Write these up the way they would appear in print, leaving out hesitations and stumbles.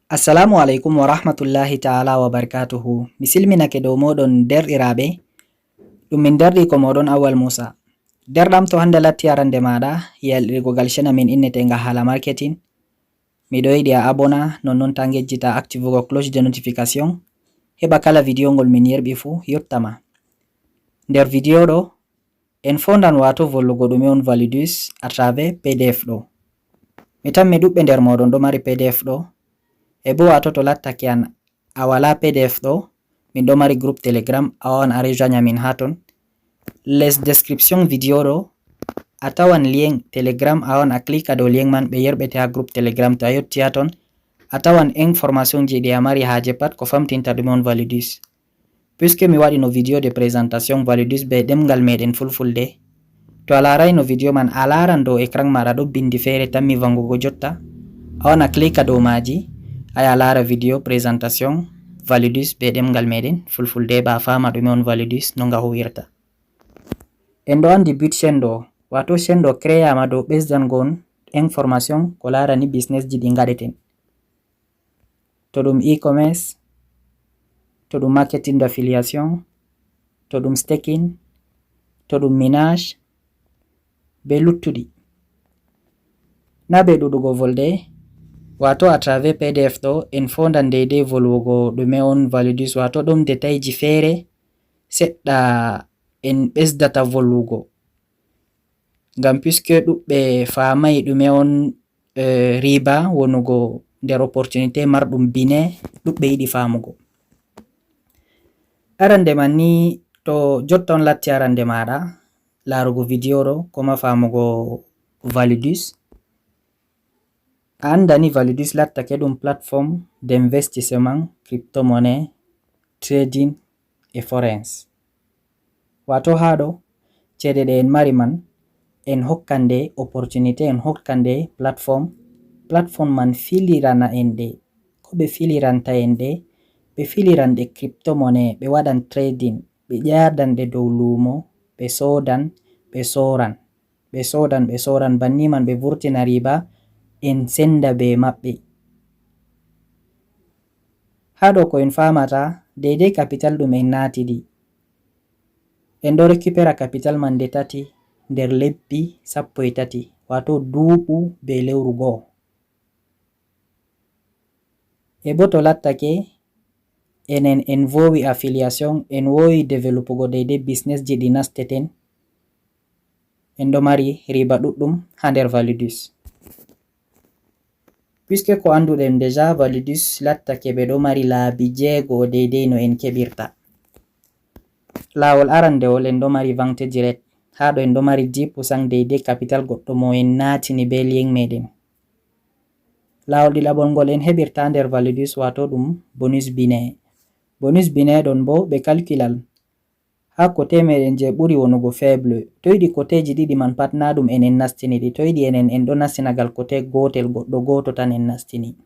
Assalamu alaikum wa rahmatullahi ta'ala wa barakatuhu. Misilminake dow moɗon derɗiraɓe ɗum min derɗi ko moɗon Awwal Musa. Derɗam to hande latti arande maɗa yalɗirgogal channel min innetenga hala marketing. Miɗo yiɗi a abona nonnon ta ngejjita activugo cloche de notification heɓa kala video ngol min yerɓi fu yottama. Nder video ɗo en fondan wato vollugo ɗume on Validus à travers PDF ɗo. Mi tammi ɗuɓɓe nder moɗon ɗo mari PDF ɗo. E bo wato to lattake an a wala PDF ɗo, min ɗo mari group Telegram a wawan a rejoigne min haton. Les description video ɗo a tawan lien Telegram a wawan a klika dow lien man ɓe yerɓete ha group Telegram. To a yotti haton a tawan information ji ɗi a mari haje pat ko famtinta ɗume on Validus. Puisque mi waɗi no video de présentation Validus be ɗemgal meɗen fulfulde, to a larai no video man a laran dow écran maɗa ɗo bindi fere tammi vangugo jotta, a wawan a klika dow maji aya lara video présentation Validus be ɗemgal meɗen fulfulde ba fama ɗume on Validus no nga huwirta. En ɗo andi but chain ɗo, wato chain ɗo créama dow ɓesdangon information ko larani business ji ɗi ngaɗeten. To ɗum e-commerce, to ɗum marketing d'affiliation, to ɗum staking, to ɗum minage be luttuɗi. Na be ɗuɗugo volde, wato a travers PDF ɗo en fondan daidai volwugo ɗume on Validus, wato ɗum detailji fere seɗɗa en ɓesdata volwugo, ngam puisque ɗuɓɓe famai ɗume on riba wonugo nder opportunité marɗum bine, ɗuɓɓe yiɗi famugo. Arande man ni to jotta on latti arande maɗa larugo video ɗo koma famugo Validus, a andani Validus lattake ɗum platform d'investissement crypto-monnaie, trading e forex. Wato haɗo cede ɗe en mari man en hokkande opportunité, en hokkande platform man filirana en ɗe, ko ɓe filiranta en ɗe, ɓe filiran ɗe crypto-monnaie, ɓe waɗan trading, ɓe ƴadan ɗe dow lumo, ɓe sodan ɓe soran, ɓe sodan ɓe soran, banni man ɓe vurtina riba en senda be maɓɓe. Haɗo ko en famata daidai capital ɗum en natidi, en ɗo récupéra capital man nde tati nder lebbi 13, wato duuɓu be lewru go'o. E bo to lattake enen en vowi affiliation, en wowi developugo daidai business ji ɗi nasteten, en ɗo mari riba ɗuɗɗum ha nder Validus. Puisque ko anduɗen déjà Validus lattake ɓe ɗo mari laabi 6 daidai no en keɓirta. Lawol arandewol en ɗo mari vantage rate, haɗo en ɗo mari 10% daidai capital goɗɗo mo en natini be lien meɗen. Lawol ɗiɗaɓol ngol en heɓirta nder Validus wato ɗum bonus bine. Bonus bine ɗon bo ɓe calculal ha kote meɗen je ɓuri wonugo faible, to yiɗi koteji ɗiɗi man pat na ɗum enen nastini ɗi, to yiɗi enen en ɗo nastinagal kote gotel goɗɗo goto tan en nastini,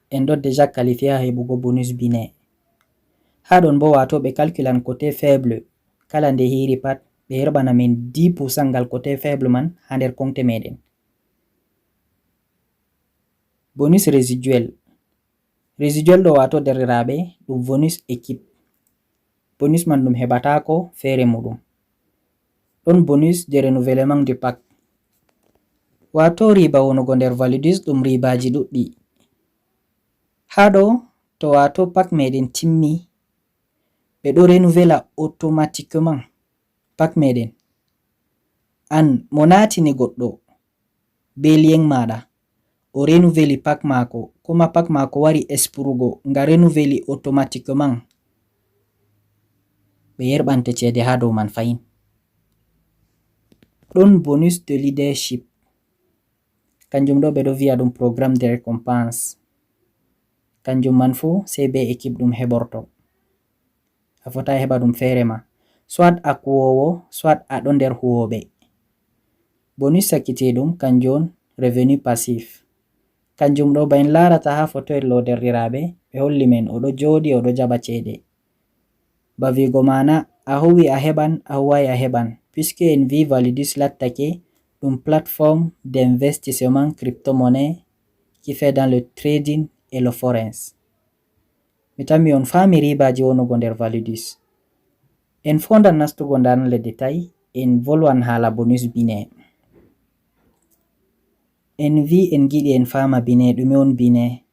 en ɗo déjà qualifié ha heɓugo bonus bine. Haɗon bo wato ɓe calculan kote faible, kala nde hiri pat ɓe yerɓana min 10% ngal kote faible man ha nder konte meɗen. Bonus résiduel ɗo wato derɗiraɓe ɗum bonus équipe, bonus man ɗum heɓatako fere muɗum. Ɗon bonus de renouvellement du pack, wato riba wonugo nder Validus ɗum ribaji ɗuɗɗi. Haɗo to wato pack meɗen timmi ɓe ɗo renouvela automatiquement pack meɗen. An mo natini goɗɗo be lien maɗa o renouveli pack mako, kuma pack mako wari espurugo nga renouveli automatiquement, ɓe yerɓante cede ha dow man fahin. Ɗon bonus de leadership, kanjum ɗo ɓe ɗo vi'a ɗum programme de récompense, kanjum man fu sei be équipe ɗum heɓorto, a fota heɓa ɗum fere ma, soit a kuwowo soit a ɗo nder huwoɓe. Bonus sakkitiɗum kanjum on revenu passif, kanjum ɗo ba en larata ha fotoyel ɗo derɗiraɓe ɓe holli men oɗo joɗi oɗo jaɓa cede, ba vigo mana a huwi a heɓan, a huwai a heɓan, puisque en vi Validus lattake ɗum platform d'investissement crypto-monnaie qui fait dans le trading et le forex. Mi tammi on faami ribaji wonugo nder Validus. En fondan nastugo ndan le détail en volwan hala bonus bine. En vi en giɗi en fama bine ɗume on bine.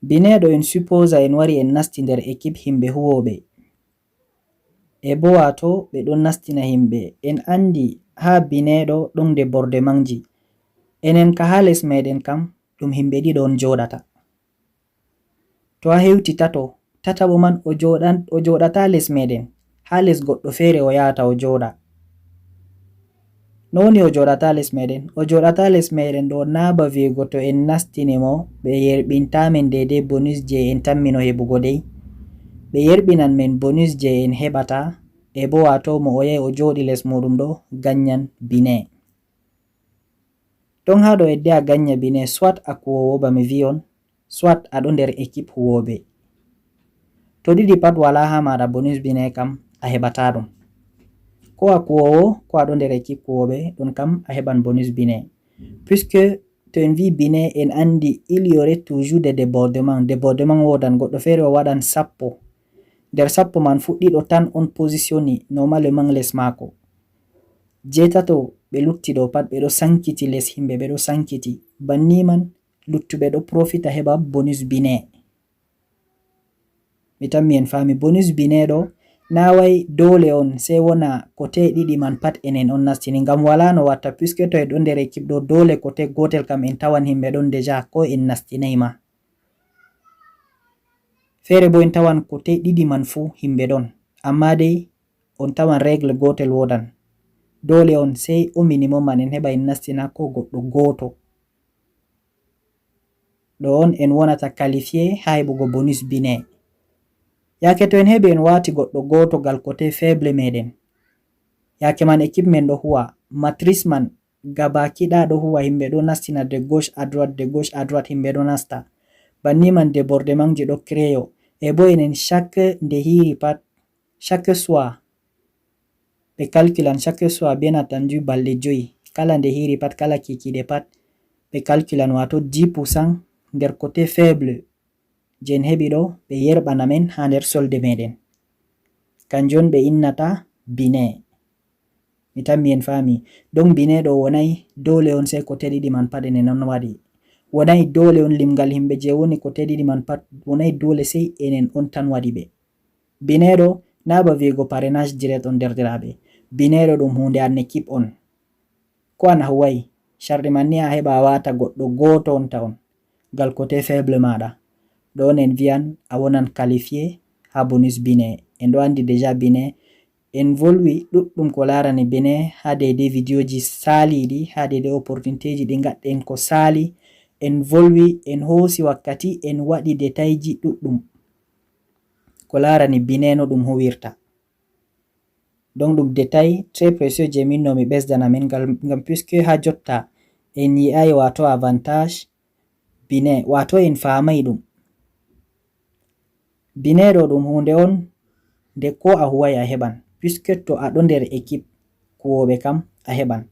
Bine ɗo en supposa en wari en nasti nder équipe himɓe huwoɓe. E bo wato ɓe ɗon nastina himɓe en andi ha bine ɗo ɗon débordement-ji. Enen ka ha les meɗen kam ɗum himɓe ɗiɗo on joɗata. To a hewti tataɓo man o joɗata les meɗen, ha les goɗɗo fere o yahata o joɗa. No woni o joɗata les meɗen? O joɗata les meɗen ɗo naba vigo to en nastini mo ɓe yerɓinta men daidai bonus je en tammino heɓugo dai. Ɓe yerɓinan men bonus je en heɓata e bo wato mo o yahi o joɗi les muɗum ɗo ganyan bine. Don ha ɗo edde a ganya bine soit a kuwowo ba mi vi on, soit aɗo nder équipe huwoɓe. To ɗiɗi pat wala ha maɗa bonus bine kam a heɓata ɗum. Ko a kuwowo ko aɗo nder équipe kuwoɓe ɗum kam a heɓan bonus bine. Puisque to en vi bine en andi il y aurait toujours des débordement wodan goɗɗo fere o waɗan 10. Nder 10 man fu ɗiɗo tan on positionni normalement les mako. Jetato ɓe lutti ɗo pat ɓe ɗo sankiti les himɓe ɓe ɗo sankiti. Banni man luttuɓe ɗo profita heɓa bonus bine. Mi tammi en fami bonus bine ɗo na wai dole on sai wona kote ɗiɗi man pat enen on nastini, ngam wala no watta puisque to en ɗon nder équipe ɗo dole kote gotel kam en tawan himɓe ɗon deja ko en nastinai ma. Fere bo en tawan kote ɗiɗi man fu himɓe ɗon, amma dai on tawan règle gotel wodan. Dole on sai o minimum man en heɓa en nastina ko goɗɗo goto. Ɗo on en wonata qualifié ha heɓugo bonus bine. Yake to en heɓi en wati goɗɗo goto gal kote faible meɗen, yake man équipe men ɗo huwa, matrice man gabaki ɗaya ɗo huwa, himɓe ɗo nastina de gauche à droite himɓe ɗo nasta. Banni man débordement ji ɗo créyo. E bo enen chaque nde hiri pat, chaque soir ɓe calculan chaque soir bien attendu balɗe 5 kala nde hiri pat, kala kikiɗe pat ɓe calculan wato 10% nder côté faible je en heɓi ɗo ɓe yerɓana men ha nder solde meɗen. Kanjon ɓe innata bine. Mi tammi en fami. Donc bine ɗo wonai dole on sai kote ɗiɗi man pat enen on waɗi. Wonai dole on limgal himɓe je woni kote ɗiɗi man pat wonai dole sai enen on tan waɗi ɓe. Bine ɗo na ba vigo parrainage direct on derdiraɓe. Bine ɗo ɗum hunde an équipe on. Ko an huwai sharɗi man ni a heɓa a wata goɗɗo goto on ta on gal kote faible maɗa. Ɗo on en viyan a wonan qualifié ha bonus bine. En ɗo andi deja bine en volwi ɗuɗɗum ko larani bine ha daidai video ji saliɗi, ha daidai opportunité ji ɗi gaɗɗen ko sali. En volwi en hosi wakkati en waɗi détail ji ɗuɗɗum ko larani bine no ɗum huwirta. Donc ɗum détail très précieux je min no mi ɓesdana men ngam puisque ha jotta en yi'ai wato avantage bine wato en famai ɗum. Bine ɗo ɗum hunde on nde ko a huwai a heɓan, puisque to aɗo nder équipe kuwoɓe kam a heɓan.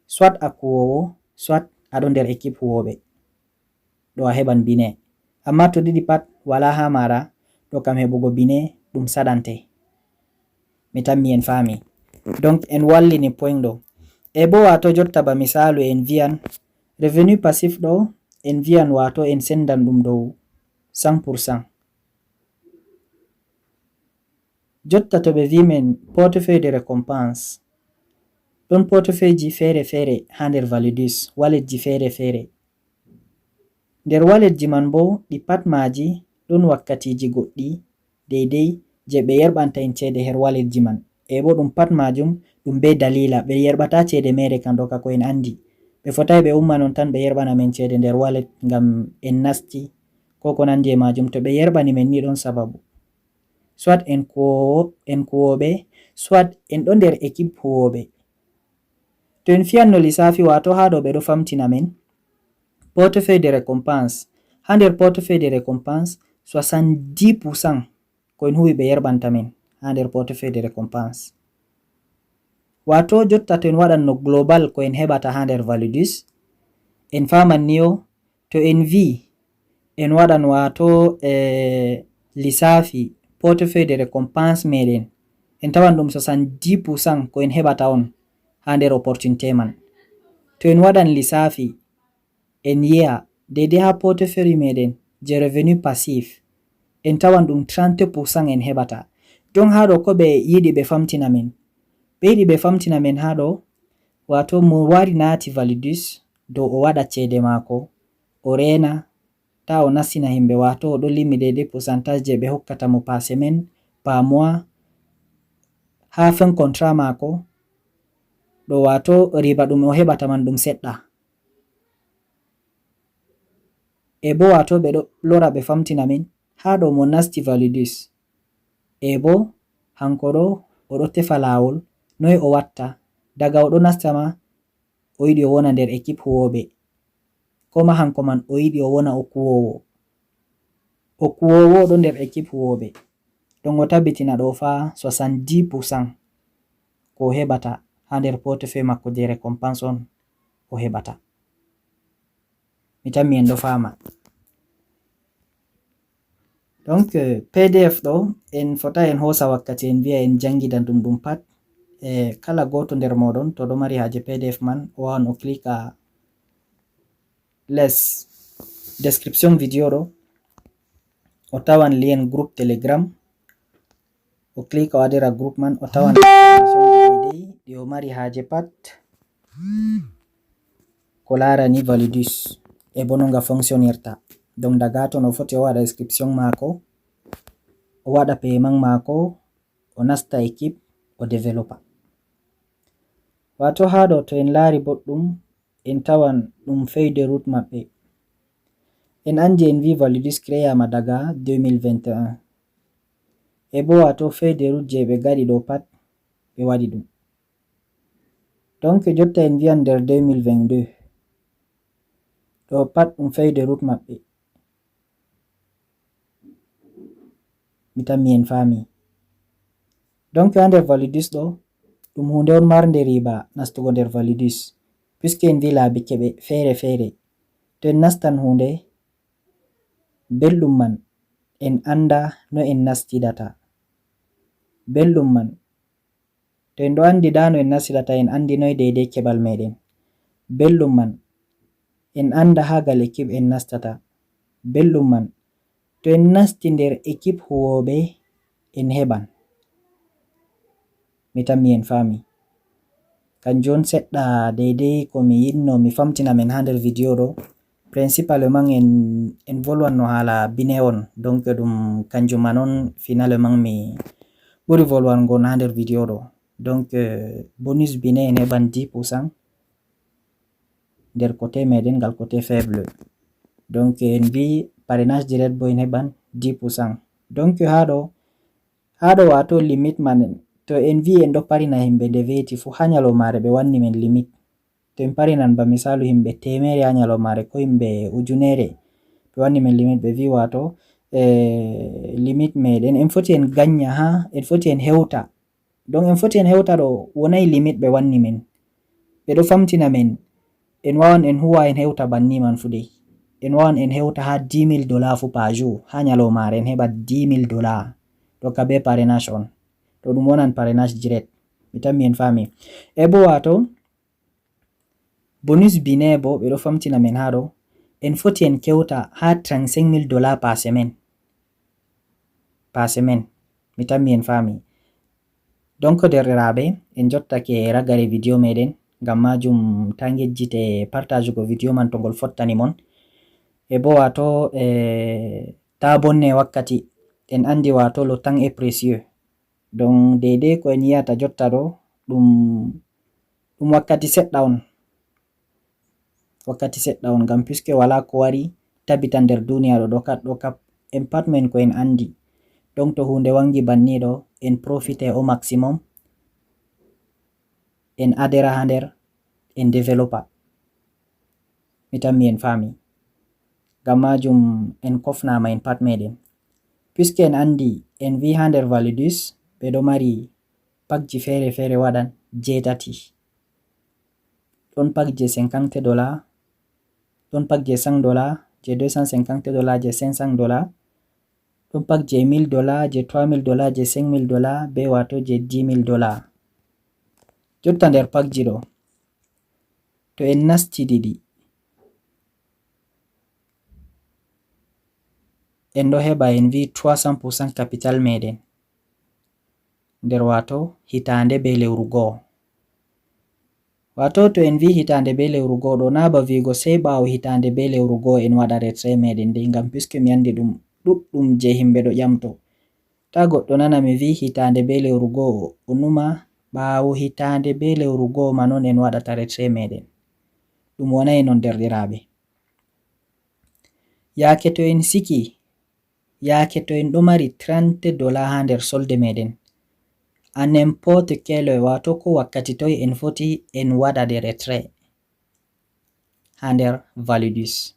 Soit a kuwowo, soit aɗo nder équipe huwoɓe ɗo a heɓan bine. Amma to ɗiɗi pat wala ha maɗa ɗo kam heɓugo bine ɗum saɗante. Mi tammi en fami. Donc en wallini point ɗo. E bo wato jotta ba misalu en viyan revenu passif ɗo en viyan wato en sendan ɗum dow 100%. Jotta to ɓe vi men portefeuille de récompense, ɗon portefeuille ji fere fere ha nder Validus, wallet ji fere fere. Nder wallet ji man bo ɗi pat maji ɗon wakkatiji goɗɗi daidai je ɓe yerɓanta en cede her wallet ji man. E bo ɗum pat majum ɗum be dalila, ɓe yerɓata cede mere kam ɗo ka ko en andi. Ɓe fotai ɓe umma non tan ɓe yerɓana men cede nder wallet ngam en nasti ko ko nandi e majum. To ɓe yerɓani men ni ɗon sababu. Soit en kuwoɓe, soit en ɗo nder équipe huwoɓe. To en fiyan no lissafi wato ha ɗo ɓe ɗo famtina men portefeuille de récompense. Ha nder portefeuille de récompense 70% ko en huwi ɓe yerɓanta men ha nder portefeuille de récompense. Wato jotta to en waɗan no global ko en heɓata ha nder Validus, en faman niyo to en vi en waɗan wato lissafi portefeuille de récompense meɗen en tawan ɗum 70% ko en heɓata on ha nder opportunité man. To en waɗan lissafi en yi'a daidai ha portefeuille meɗen je revenu passif en tawan ɗum 30% en heɓata. Don haɗo ko ɓe yiɗi ɓe famtina men? Ɓe yiɗi ɓe famtina men haɗo wato mo wari naati Validus dow o waɗa cede mako o rena ta o nassina himɓe, wato o ɗo limi daidai pourcentage je ɓe hokkata mo par semaine, par mois, ha fin contrat mako ɗo wato riba ɗum o heɓata man ɗum seɗɗa. E bo wato ɓe ɗo lora ɓe famtina men haɗo mo nasti Validus e bo hanko ɗo o ɗo tefa lawol noy o watta daga o ɗo nasta ma o yiɗi o wona nder équipe huwoɓe, koma hanko man o yiɗi o wona o kuwowo ɗo nder équipe huwoɓe. Ɗon o tabbitina ɗo fa 70% ko o heɓata ha nder portefeuille makko je récompense on o heɓata. Mi tammi en ɗo fama. Donc PDF ɗo en fota en hosa wakkati en vi'a en jangida ɗum pat. Kala goto nder moɗon to ɗo mari haje PDF man o wawan o klika les description video ɗo o tawan lien groupe Telegram, o klika o adira groupe man o tawan daidai ɗi o mari haje pat ko larani Validus e bo no nga fonctionnirta. Donc daga ton o foti o waɗa description mako, o waɗa paiement mako, o nasta équipe, o développa. Wato haɗo to en laari boɗɗum en tawan ɗum feuille de route maɓɓe. En andi en vi Validus créama daga 2021 e bo wato feuille de route je ɓe gaɗi ɗo pat ɓe waɗi ɗum. Donc jotta en viyan nder 2022 ɗo pat ɗum feuille de route maɓɓe. Mi tammi en fami. Donc ha nder Validus ɗo ɗum hunde on marnde riba nastugo nder Validus, puisque en vi laabi keɓe fere fere. To en nastan hunde belɗum man en anda no en nastidata. Belɗum man to en ɗo andi da no en nastidata en andi noy daidai keɓal meɗen. Belɗum man en anda ha gal équipe en nastata. Belɗum man to en nasti nder équipe huwoɓe en heɓan. Mi tammi en fami. Kanjum on seɗɗa daidai ko mi yinno mi famtina men ha nder video ɗo. Principalement en volwan no hala bine on, donc ɗum kanjum man on finalement mi ɓuri volwango ha nder video ɗo. Donc bonus bine en heɓan 10% nder côté meɗen gal côté faible. Donc en vi parrainage direct bo en heɓan 10%. Donc haɗo wato limit man to en vi en ɗo parina himɓe nde veti fu ha nyalomare ɓe wanni men limit. To en parinan ba misalu himɓe 100 ha nyalomare ko himɓe 1000 ɓe wanni men limit ɓe vi wato limit meɗen en foti en ganya ha en foti en hewta. Donc en foti en hewta ɗo wonai limit ɓe wanni men. Ɓe ɗo famtina men en wawan en huwa en hewta banni man fu dai. En wawan en hewta ha $10,000 fu par jour ha nyalomare en heɓa $10,000 to ka be parrainage on. To ɗum wonan parrainage direct. Mi tammi en fami. E bo wato bonus bine bo ɓe ɗo famtina men haɗo en foti en kewta ha $35,000 par semaine. Par semaine. Mi tammi en fami. Donc derɗiraɓe en jottake ragare video meɗen ngam majum ta ngejjite partage go video man to ngol fottani mon. E bo wato ta bonne wakkati en andi wato le temps est précieux. Donc daidai ko en yiyata jotta ɗo ɗum wakkati seɗɗa on. Wakkati seɗɗa on ngam puisque wala ko wari tabbita nder duniya ɗo kap en pat men ko en andi. Donc to hunde wangi banni ɗo en profite au maximum en adera ha nder en développa. Mi tammi en fami. Ngam majum en kofnama en pat meɗen. Puisque en andi en vi ha nder Validus ɓe ɗo mari pakji fere fere waɗan 8. Ɗon pak je $50, ɗon pak je $100, je $250, je $500, ɗon pak je $1000, je $3000, je $5000, be wato je $10000. jotta nder pakji ɗo to en nasti ɗiɗi en ɗo heɓa en vi 300% capital meɗen nder wato hitande be lewru goo. Wato to en vi hitande be lewru goo ɗo na ba vigo sei ɓawo hitande be lewru goo en waɗa retrait meɗen de, ngam puisque mi andi ɗum ɗuɗɗum je himɓe ɗo ƴamto. Ta goɗɗo nana mi vi hitande be lewru goo o numa ɓawo hitande be lewru goo man on en waɗata retrait meɗen, ɗum wonai non derɗiraɓe. Yake to en siki, yake to en ɗo mari $30 ha nder solde meɗen, à n'importe quelle wato ko wakkati toy en foti en waɗa de retrait ha nder Validus.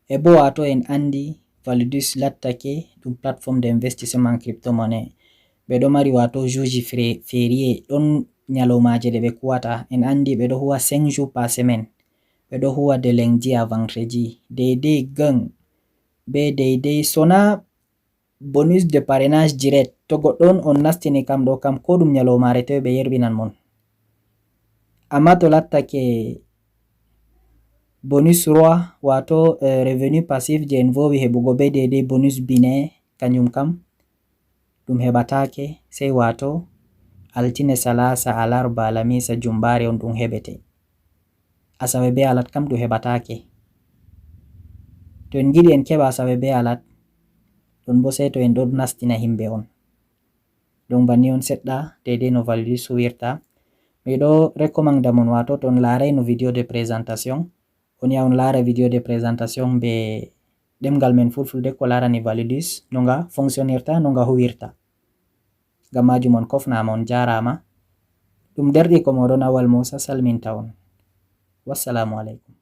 E bo wato en andi Validus lattake ɗum platform d'investissement crypto monnaie. Ɓe ɗo mari wato juji férié, ɗon nyalomaje ɗe ɓe kuwata. En andi ɓe ɗo huwa 5 jours par semaine, ɓe ɗo huwa de lundi à vendredi, daidai gang be daidai sona bonus de parrainage direct. To goɗɗo on nastini kam ɗo kam ko ɗum nyalomare to ɓe yerbinan mon. Amma to lattake bonus roi wato revenu passif je en vowi heɓugo be daidai bonus bine, kanjum kam ɗum heɓatake sei wato altine, salasa, alarba, alamisa, jumbare on ɗum heɓete. Asawe be alat kam ɗum heɓatake. To en giɗi en keɓa asawe be alat ɗon bo sei to en ɗo nastina himɓe on. Ɗum banni on seɗɗa daidai no Validus huwirta. Mi ɗo recommanda mon wato to on larai no video de présentation on ya on lara video de présentation be ɗemgal men fulfulde ko larani Validus no nga fonctionnirta, no nga huwirta. Ngam majum on kofnama, on jarama. Ɗum derɗi ko moɗon Awal Musa salminta on. Wassalamu alaikum.